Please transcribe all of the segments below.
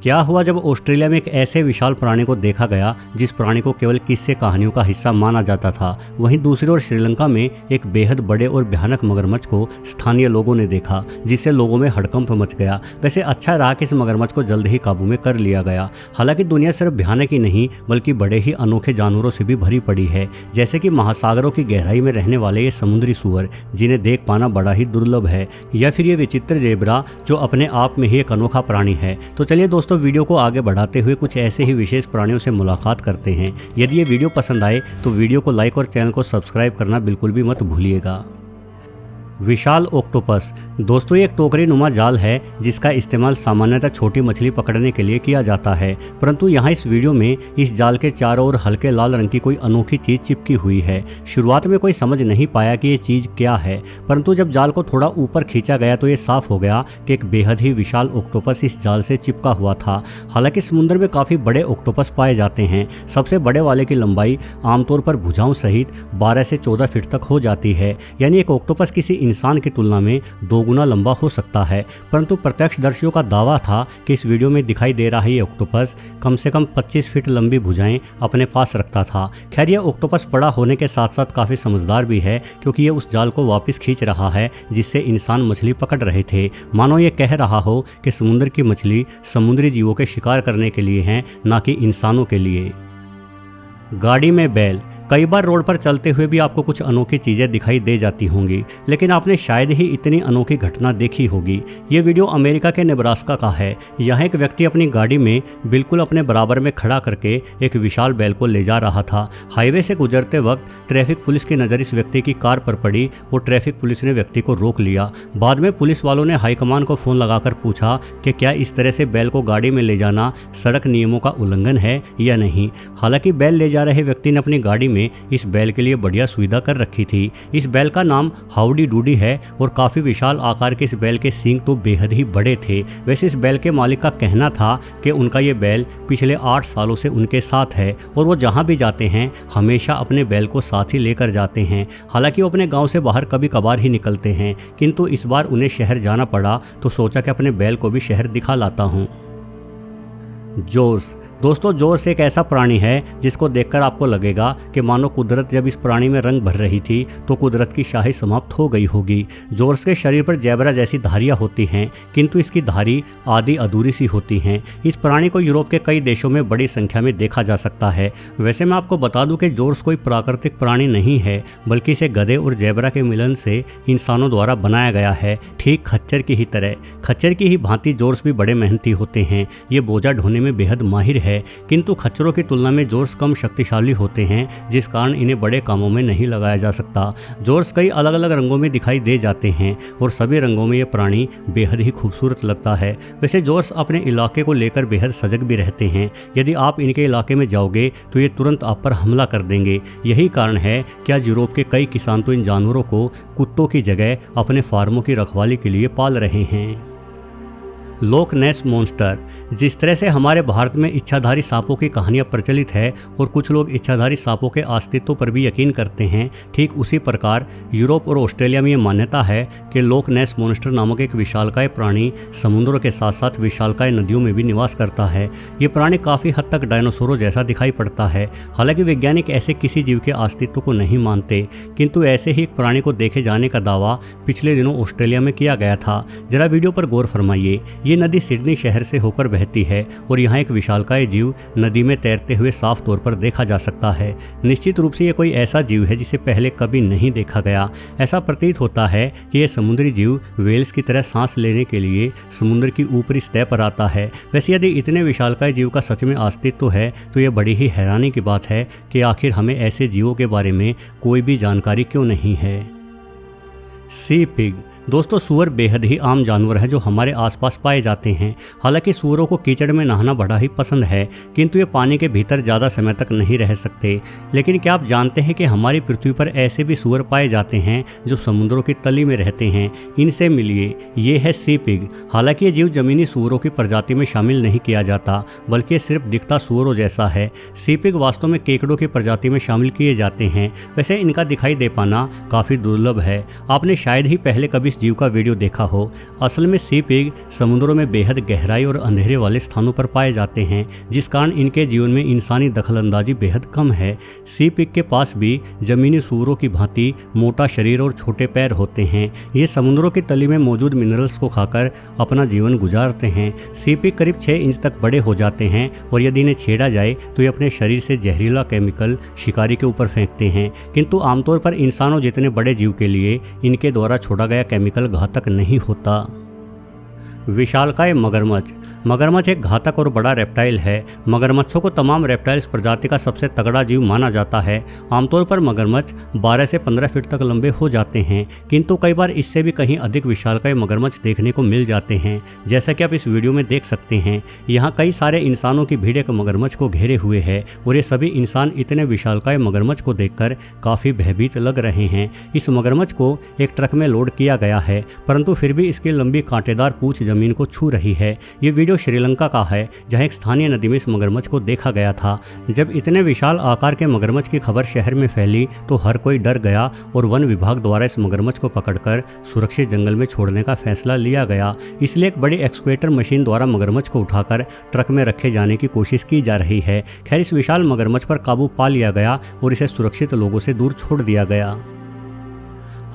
क्या हुआ जब ऑस्ट्रेलिया में एक ऐसे विशाल प्राणी को देखा गया जिस प्राणी को केवल किस्से कहानियों का हिस्सा माना जाता था। वहीं दूसरी ओर श्रीलंका में एक बेहद बड़े और भयानक मगरमच्छ को स्थानीय लोगों ने देखा, जिससे लोगों में हड़कंप मच गया। वैसे अच्छा रहा कि इस मगरमच्छ को जल्द ही काबू में कर लिया गया। हालांकि दुनिया सिर्फ भयानक ही नहीं बल्कि बड़े ही अनोखे जानवरों से भी भरी पड़ी है, जैसे कि महासागरों की गहराई में रहने वाले ये समुद्री सूअर जिन्हें देख पाना बड़ा ही दुर्लभ है, या फिर ये विचित्र जेब्रा जो अपने आप में ही एक अनोखा प्राणी है। तो चलिए दोस्तों वीडियो को आगे बढ़ाते हुए कुछ ऐसे ही विशेष प्राणियों से मुलाकात करते हैं। यदि ये वीडियो पसंद आए तो वीडियो को लाइक और चैनल को सब्सक्राइब करना बिल्कुल भी मत भूलिएगा। विशाल ऑक्टोपस। दोस्तों ये एक टोकरी नुमा जाल है जिसका इस्तेमाल सामान्यतः छोटी मछली पकड़ने के लिए किया जाता है, परंतु यहाँ इस वीडियो में इस जाल के चारों ओर हल्के लाल रंग की कोई अनोखी चीज चिपकी हुई है। शुरुआत में कोई समझ नहीं पाया कि ये चीज क्या है, परंतु जब जाल को थोड़ा ऊपर खींचा गया तो ये साफ हो गया कि एक बेहद ही विशाल ऑक्टोपस इस जाल से चिपका हुआ था। हालांकि समुद्र में काफी बड़े ऑक्टोपस पाए जाते हैं। सबसे बड़े वाले की लंबाई आमतौर पर भुजाओं सहित 12 से 14 फीट तक हो जाती है, यानी एक ऑक्टोपस किसी इंसान की तुलना में 2 गुना लंबा हो सकता है। परंतु प्रत्यक्षदर्शियों का दावा था कि इस वीडियो में दिखाई दे रहा ये ऑक्टोपस कम से कम 25 फीट लंबी भुजाएं अपने पास रखता था। खैर यह ऑक्टोपस बड़ा होने के साथ साथ काफी समझदार भी है, क्योंकि ये उस जाल को वापस खींच रहा है जिससे इंसान मछली पकड़ रहे थे। मानो ये कह रहा हो कि समुद्र की मछली समुद्री जीवों के शिकार करने के लिए है, ना कि इंसानों के लिए। गाड़ी में बैल। कई बार रोड पर चलते हुए भी आपको कुछ अनोखी चीजें दिखाई दे जाती होंगी, लेकिन आपने शायद ही इतनी अनोखी घटना देखी होगी। ये वीडियो अमेरिका के नेब्रास्का का है। यहाँ एक व्यक्ति अपनी गाड़ी में बिल्कुल अपने बराबर में खड़ा करके एक विशाल बैल को ले जा रहा था। हाईवे से गुजरते वक्त ट्रैफिक पुलिस की नज़र इस व्यक्ति की कार पर पड़ी और ट्रैफिक पुलिस ने व्यक्ति को रोक लिया। बाद में पुलिस वालों ने हाईकमान को फ़ोन लगाकर पूछा कि क्या इस तरह से बैल को गाड़ी में ले जाना सड़क नियमों का उल्लंघन है या नहीं। हालांकि बैल ले जा रहे व्यक्ति ने अपनी गाड़ी में इस बैल के लिए बढ़िया सुविधा कर रखी थी। इस बैल का नाम हाउडी डूडी है और काफ़ी विशाल आकार के इस बैल के सींग तो बेहद ही बड़े थे। वैसे इस बैल के मालिक का कहना था कि उनका ये बैल पिछले 8 सालों से उनके साथ है और वो जहाँ भी जाते हैं हमेशा अपने बैल को साथ ही लेकर जाते हैं। हालांकि वो अपने गाँव से बाहर कभी कभार ही निकलते हैं, किंतु इस बार उन्हें शहर जाना पड़ा तो सोचा कि अपने बैल को भी शहर दिखा लाता हूँ। जोर्स। दोस्तों जोर्स एक ऐसा प्राणी है जिसको देखकर आपको लगेगा कि मानो कुदरत जब इस प्राणी में रंग भर रही थी तो कुदरत की शाही समाप्त हो गई होगी। जोर्स के शरीर पर जैबरा जैसी धारियां होती हैं, किंतु इसकी धारी आधी अधूरी सी होती हैं। इस प्राणी को यूरोप के कई देशों में बड़ी संख्या में देखा जा सकता है। वैसे मैं आपको बता दूं कि जोर्स कोई प्राकृतिक प्राणी नहीं है, बल्कि इसे गधे और जैबरा के मिलन से इंसानों द्वारा बनाया गया है, ठीक खच्चर की ही तरह। खच्चर की ही भांति जोर्स भी बड़े मेहनती होते हैं। ये बोझा ढोने में बेहद माहिर है, किंतु खच्चरों की तुलना में जोर्स कम शक्तिशाली होते हैं, जिस कारण इन्हें बड़े कामों में नहीं लगाया जा सकता। जोर्स कई अलग अलग रंगों में दिखाई दे जाते हैं और सभी रंगों में ये प्राणी बेहद ही खूबसूरत लगता है। वैसे जोर्स अपने इलाके को लेकर बेहद सजग भी रहते हैं। यदि आप इनके इलाके में जाओगे तो ये तुरंत आप पर हमला कर देंगे। यही कारण है कि आज यूरोप के कई किसान तो इन जानवरों को कुत्तों की जगह अपने फार्मों की रखवाली के लिए पाल रहे हैं। लोक नेस मॉन्स्टर। जिस तरह से हमारे भारत में इच्छाधारी सांपों की कहानियां प्रचलित है और कुछ लोग इच्छाधारी सांपों के अस्तित्व पर भी यकीन करते हैं, ठीक उसी प्रकार यूरोप और ऑस्ट्रेलिया में ये मान्यता है कि लोक नेस मॉन्स्टर नामक एक विशालकाय प्राणी समुद्रों के साथ साथ विशालकाय नदियों में भी निवास करता है। ये प्राणी काफ़ी हद तक डायनासोरों जैसा दिखाई पड़ता है। हालांकि वैज्ञानिक ऐसे किसी जीव के अस्तित्व को नहीं मानते, किंतु ऐसे ही एक प्राणी को देखे जाने का दावा पिछले दिनों ऑस्ट्रेलिया में किया गया था। जरा वीडियो पर गौर फरमाइए। ये नदी सिडनी शहर से होकर बहती है और यहाँ एक विशालकाय जीव नदी में तैरते हुए साफ तौर पर देखा जा सकता है। निश्चित रूप से ये कोई ऐसा जीव है जिसे पहले कभी नहीं देखा गया। ऐसा प्रतीत होता है कि यह समुद्री जीव व्हेल्स की तरह सांस लेने के लिए समुद्र की ऊपरी सतह पर आता है। वैसे यदि इतने विशालकाय जीव का सच में अस्तित्व है तो यह बड़ी ही हैरानी की बात है कि आखिर हमें ऐसे जीवों के बारे में कोई भी जानकारी क्यों नहीं है। सी पिग। दोस्तों सूअर बेहद ही आम जानवर है जो हमारे आसपास पाए जाते हैं। हालांकि सूअरों को कीचड़ में नहाना बड़ा ही पसंद है, किंतु ये पानी के भीतर ज़्यादा समय तक नहीं रह सकते। लेकिन क्या आप जानते हैं कि हमारी पृथ्वी पर ऐसे भी सूअर पाए जाते हैं जो समुद्रों की तली में रहते हैं। इनसे मिलिए, ये है सी पिग। हालांकि ये जीव जमीनी सूअरों की प्रजाति में शामिल नहीं किया जाता, बल्कि सिर्फ दिखता सूअरों जैसा है। सी पिग वास्तव में केकड़ों की प्रजाति में शामिल किए जाते हैं। वैसे इनका दिखाई दे पाना काफ़ी दुर्लभ है। आपने शायद ही पहले कभी इस जीव का वीडियो देखा हो। असल में सी पिग समुद्रों में बेहद गहराई और अंधेरे वाले स्थानों पर पाए जाते हैं, जिस कारण इनके जीवन में इंसानी दखलंदाजी बेहद कम है। सी पिग के पास भी जमीनी सूअरों की भांति मोटा शरीर और छोटे पैर होते हैं। ये समुद्रों की तली में मौजूद मिनरल्स को खाकर अपना जीवन गुजारते हैं। सी पिग करीब 6 इंच तक बड़े हो जाते हैं और यदि इन्हें छेड़ा जाए तो ये अपने शरीर से जहरीला केमिकल शिकारी के ऊपर फेंकते हैं, किंतु आमतौर पर इंसानों जितने बड़े जीव के लिए इनके द्वारा छोड़ा गया केमिकल घातक नहीं होता। विशालकाय मगरमच्छ। मगरमच्छ एक घातक और बड़ा रेप्टाइल है। मगरमच्छों को तमाम रेप्टाइल्स प्रजाति का सबसे तगड़ा जीव माना जाता है। आमतौर पर मगरमच्छ 12 से 15 फीट तक लंबे हो जाते हैं, किंतु कई बार इससे भी कहीं अधिक विशालकाय मगरमच्छ देखने को मिल जाते हैं, जैसा कि आप इस वीडियो में देख सकते हैं। यहाँ कई सारे इंसानों की भीड़ एक मगरमच्छ को घेरे हुए है और ये सभी इंसान इतने विशालकाय मगरमच्छ को देखकर काफ़ी भयभीत लग रहे हैं। इस मगरमच्छ को एक ट्रक में लोड किया गया है, परंतु फिर भी इसकी लंबी कांटेदार पूंछ जमीन को छू रही है। ये वीडियो श्रीलंका का है, जहां एक स्थानीय नदी में इस मगरमच्छ को देखा गया था। जब इतने विशाल आकार के मगरमच्छ की खबर शहर में फैली तो हर कोई डर गया और वन विभाग द्वारा इस मगरमच्छ को पकड़कर सुरक्षित जंगल में छोड़ने का फैसला लिया गया। इसलिए एक बड़ी एक्सकेवेटर मशीन द्वारा मगरमच्छ को उठाकर ट्रक में रखे जाने की कोशिश की जा रही है। खैर, इस विशाल मगरमच्छ पर काबू पा लिया गया और इसे सुरक्षित लोगों से दूर छोड़ दिया गया।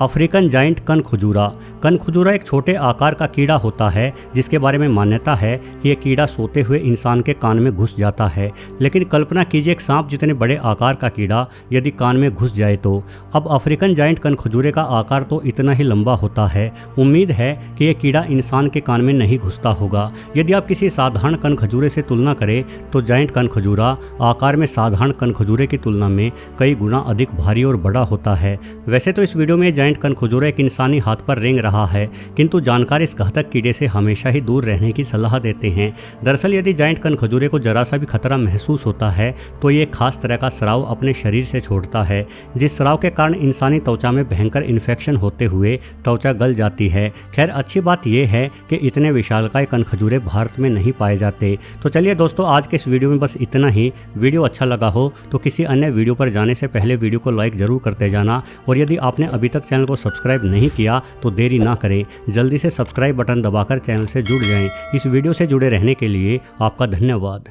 African giant कनखजूरा। कनखजूरा एक छोटे आकार का कीड़ा होता है, जिसके बारे में मान्यता है कि यह कीड़ा सोते हुए इंसान के कान में घुस जाता है। लेकिन कल्पना कीजिए एक सांप जितने बड़े आकार का कीड़ा यदि कान में घुस जाए तो। अब अफ्रीकन जाइंट कनखजूरे का आकार तो इतना ही लंबा होता है। उम्मीद है कि यह कीड़ा इंसान के कान में नहीं घुसता होगा। यदि आप किसी साधारण कनखजूरे से तुलना करें तो जाइंट कनखजूरा आकार में साधारण कनखजूरे की तुलना में कई गुना अधिक भारी और बड़ा होता है। वैसे तो इस वीडियो में जाइंट कनखजूरा एक इंसानी हाथ पर रेंग रहा है, किंतु जानकार इस घातक कीड़े से हमेशा ही दूर रहने की सलाह देते हैं। दरअसल यदि जाइंट कनखजूरे को जरा सा भी खतरा महसूस होता है तो ये खास तरह का स्राव अपने शरीर से छोड़ता है, जिस स्राव के कारण इंसानी त्वचा में भयंकर इन्फेक्शन होते हुए त्वचा गल जाती है। खैर, अच्छी बात यह है कि इतने विशालकाय कनखजूरे भारत में नहीं पाए जाते। तो चलिए दोस्तों, आज के इस वीडियो में बस इतना ही। वीडियो अच्छा लगा हो तो किसी अन्य वीडियो पर जाने से पहले वीडियो को लाइक जरूर करते जाना, और यदि आपने अभी तक चैनल को सब्सक्राइब नहीं किया तो देरी ना करें, जल्दी से सब्सक्राइब बटन दबाकर चैनल से जुड़ जाएं। इस वीडियो से जुड़े रहने के लिए आपका धन्यवाद।